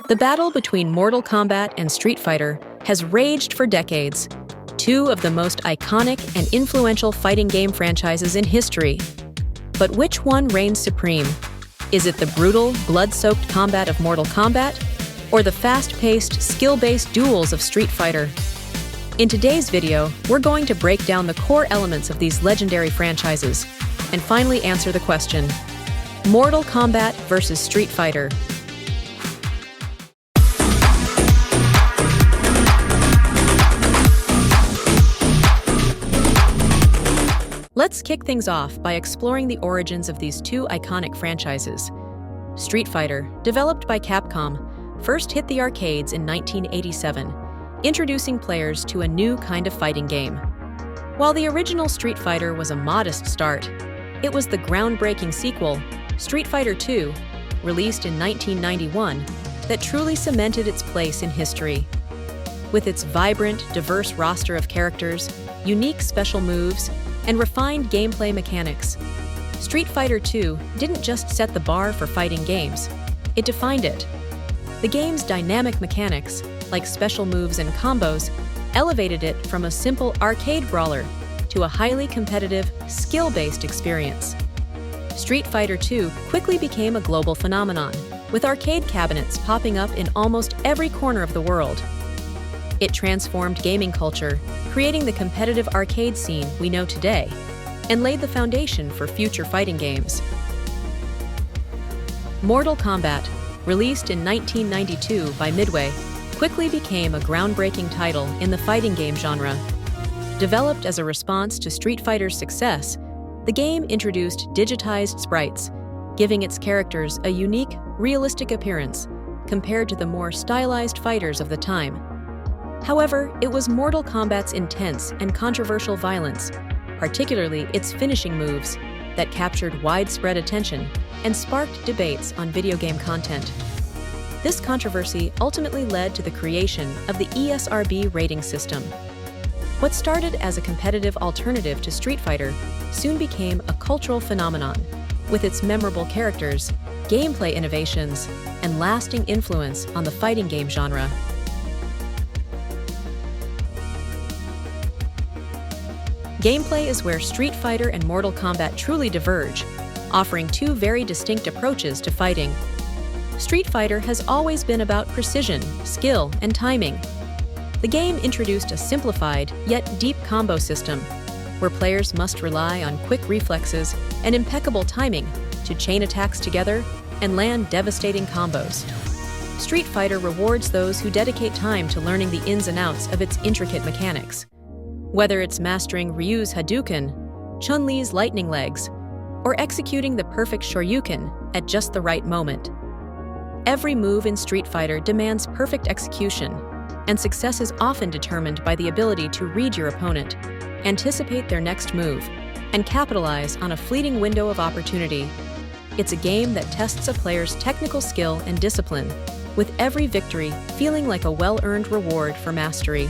The battle between Mortal Kombat and Street Fighter has raged for decades, two of the most iconic and influential fighting game franchises in history. But which one reigns supreme? Is it the brutal, blood-soaked combat of Mortal Kombat, or the fast-paced, skill-based duels of Street Fighter? In today's video, we're going to break down the core elements of these legendary franchises and finally answer the question: Mortal Kombat versus Street Fighter. Let's kick things off by exploring the origins of these two iconic franchises. Street Fighter, developed by Capcom, first hit the arcades in 1987, introducing players to a new kind of fighting game. While the original Street Fighter was a modest start, it was the groundbreaking sequel, Street Fighter II, released in 1991, that truly cemented its place in history. With its vibrant, diverse roster of characters, unique special moves, and refined gameplay mechanics, Street Fighter II didn't just set the bar for fighting games, it defined it. The game's dynamic mechanics, like special moves and combos, elevated it from a simple arcade brawler to a highly competitive, skill-based experience. Street Fighter II quickly became a global phenomenon, with arcade cabinets popping up in almost every corner of the world. It transformed gaming culture, creating the competitive arcade scene we know today, and laid the foundation for future fighting games. Mortal Kombat, released in 1992 by Midway, quickly became a groundbreaking title in the fighting game genre. Developed as a response to Street Fighter's success, the game introduced digitized sprites, giving its characters a unique, realistic appearance compared to the more stylized fighters of the time. However, it was Mortal Kombat's intense and controversial violence, particularly its finishing moves, that captured widespread attention and sparked debates on video game content. This controversy ultimately led to the creation of the ESRB rating system. What started as a competitive alternative to Street Fighter soon became a cultural phenomenon, with its memorable characters, gameplay innovations, and lasting influence on the fighting game genre. Gameplay is where Street Fighter and Mortal Kombat truly diverge, offering two very distinct approaches to fighting. Street Fighter has always been about precision, skill, and timing. The game introduced a simplified, yet deep combo system, where players must rely on quick reflexes and impeccable timing to chain attacks together and land devastating combos. Street Fighter rewards those who dedicate time to learning the ins and outs of its intricate mechanics. Whether it's mastering Ryu's Hadouken, Chun-Li's lightning legs, or executing the perfect Shoryuken at just the right moment. Every move in Street Fighter demands perfect execution, and success is often determined by the ability to read your opponent, anticipate their next move, and capitalize on a fleeting window of opportunity. It's a game that tests a player's technical skill and discipline, with every victory feeling like a well-earned reward for mastery.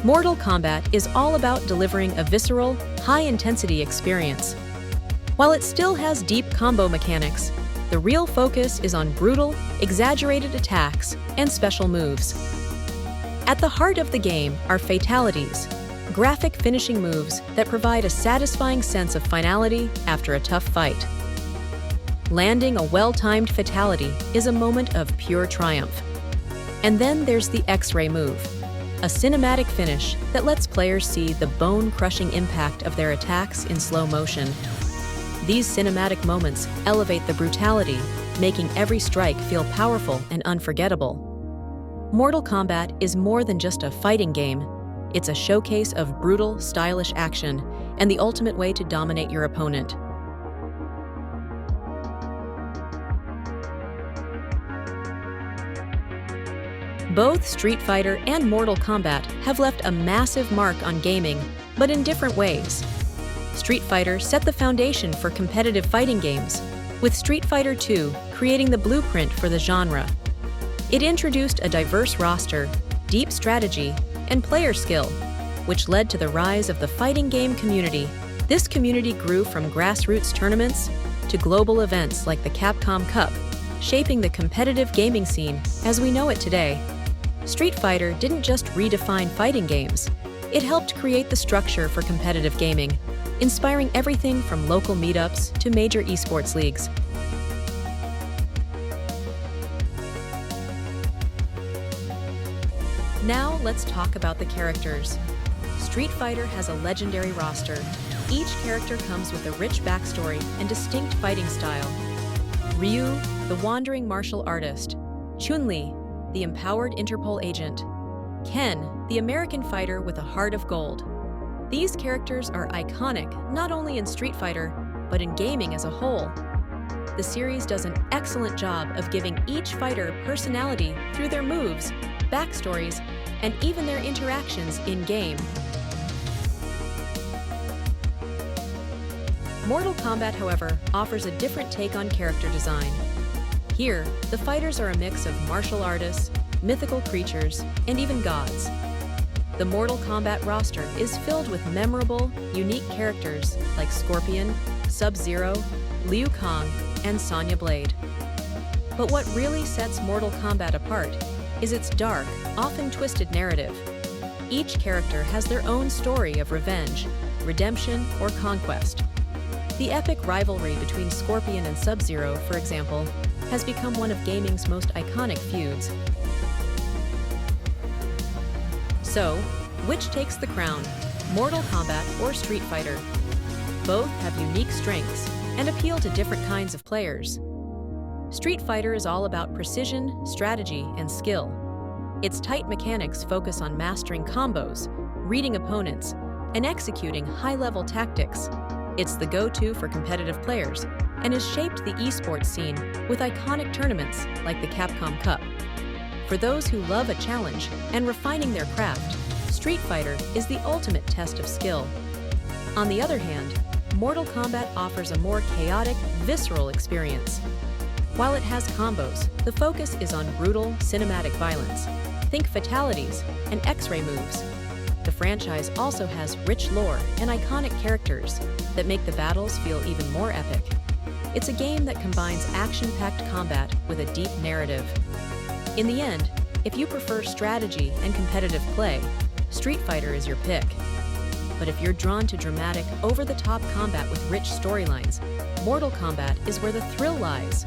Mortal Kombat is all about delivering a visceral, high-intensity experience. While it still has deep combo mechanics, the real focus is on brutal, exaggerated attacks and special moves. At the heart of the game are Fatalities, graphic finishing moves that provide a satisfying sense of finality after a tough fight. Landing a well-timed fatality is a moment of pure triumph. And then there's the X-ray move, a cinematic finish that lets players see the bone-crushing impact of their attacks in slow motion. These cinematic moments elevate the brutality, making every strike feel powerful and unforgettable. Mortal Kombat is more than just a fighting game. It's a showcase of brutal, stylish action and the ultimate way to dominate your opponent. Both Street Fighter and Mortal Kombat have left a massive mark on gaming, but in different ways. Street Fighter set the foundation for competitive fighting games, with Street Fighter II creating the blueprint for the genre. It introduced a diverse roster, deep strategy, and player skill, which led to the rise of the fighting game community. This community grew from grassroots tournaments to global events like the Capcom Cup, shaping the competitive gaming scene as we know it today. Street Fighter didn't just redefine fighting games, it helped create the structure for competitive gaming, inspiring everything from local meetups to major esports leagues. Now let's talk about the characters. Street Fighter has a legendary roster. Each character comes with a rich backstory and distinct fighting style. Ryu, the wandering martial artist. Chun-Li, the empowered Interpol agent. Ken, the American fighter with a heart of gold. These characters are iconic not only in Street Fighter, but in gaming as a whole. The series does an excellent job of giving each fighter personality through their moves, backstories, and even their interactions in-game. Mortal Kombat, however, offers a different take on character design. Here, the fighters are a mix of martial artists, mythical creatures, and even gods. The Mortal Kombat roster is filled with memorable, unique characters like Scorpion, Sub-Zero, Liu Kang, and Sonya Blade. But what really sets Mortal Kombat apart is its dark, often twisted narrative. Each character has their own story of revenge, redemption, or conquest. The epic rivalry between Scorpion and Sub-Zero, for example, has become one of gaming's most iconic feuds. So, which takes the crown, Mortal Kombat or Street Fighter? Both have unique strengths and appeal to different kinds of players. Street Fighter is all about precision, strategy, and skill. Its tight mechanics focus on mastering combos, reading opponents, and executing high-level tactics. It's the go-to for competitive players and has shaped the esports scene with iconic tournaments like the Capcom Cup. For those who love a challenge and refining their craft, Street Fighter is the ultimate test of skill. On the other hand, Mortal Kombat offers a more chaotic, visceral experience. While it has combos, the focus is on brutal, cinematic violence. Think Fatalities and X-ray moves. The franchise also has rich lore and iconic characters that make the battles feel even more epic. It's a game that combines action-packed combat with a deep narrative. In the end, if you prefer strategy and competitive play, Street Fighter is your pick. But if you're drawn to dramatic, over-the-top combat with rich storylines, Mortal Kombat is where the thrill lies.